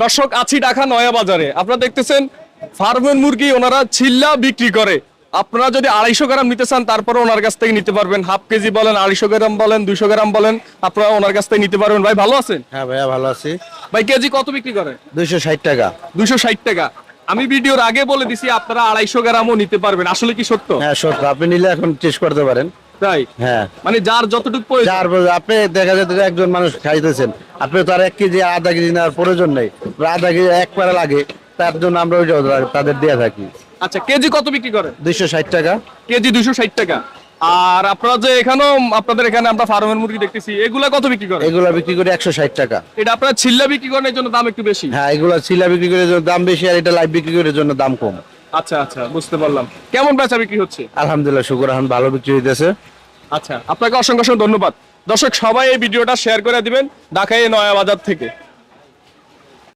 দর্শক আছি ঢাকা নয়া বাজারে, আপনারা দেখতেছেন ফার্মের মুরগি ওনারা ছিল্লা বিক্রি করে। আপনারা যদি 250 গ্রাম নিতে চান তারপরে ওনার কাছ থেকে নিতে পারবেন। হাফ কেজি বলেন, 250 গ্রাম বলেন, 200 গ্রাম বলেন, আপনারা ওনার কাছ থেকে নিতে পারবেন। ভাই ভালো আছেন? হ্যাঁ ভাইয়া ভালো আছি। ভাই কেজি কত বিক্রি করে? 260 টাকা। 260 টাকা। আমি ভিডিওর আগে বলে দিছি আপনারা 250 গ্রামও নিতে পারবেন, আসলে কি সত্য? হ্যাঁ সত্য, আপনি নিলে এখন টেস্ট করতে পারেন। তাই? হ্যাঁ, মানে যার যতটুকু প্রয়োজন। আপনি দেখা যাচ্ছে যে একজন মানুষ খাইতেছেন, আপনি তো আর 1 কেজি আধা কেজি নেওয়ার প্রয়োজন নেই, আধা কেজি একবারে লাগে, তার জন্য আমরা ওই তাদের দিয়ে থাকি। আচ্ছা, কেজি কত বিক্রি করে? 260 টাকা কেজি 260 টাকা। আর আপনারা যে এখানেও আপনাদের এখানে আমরা ফার্মের মুরগি দেখতেছি, এগুলা কত বিক্রি করে? এগুলা বিক্রি করে 160 টাকা। এটা আপনারা ছিল্লা বিক্রি করার জন্য দাম একটু বেশি। হ্যাঁ, এগুলা ছিলা বিক্রি করে দাম বেশি, আর এটা লাইভ বিক্রি করার জন্য দাম কম। আচ্ছা আচ্ছা, বুঝতে পারলাম। কেমন বেচা বিক্রি হচ্ছে? আলহামদুলিল্লাহ, শুকর এখন ভালো বিক্রি হইতেছে। আচ্ছা, আপনাকে অসংখ্য অসংখ্য ধন্যবাদ। দর্শক সবাই এই ভিডিওটা শেয়ার করে দিবেন ঢাকায় নয়া বাজার থেকে।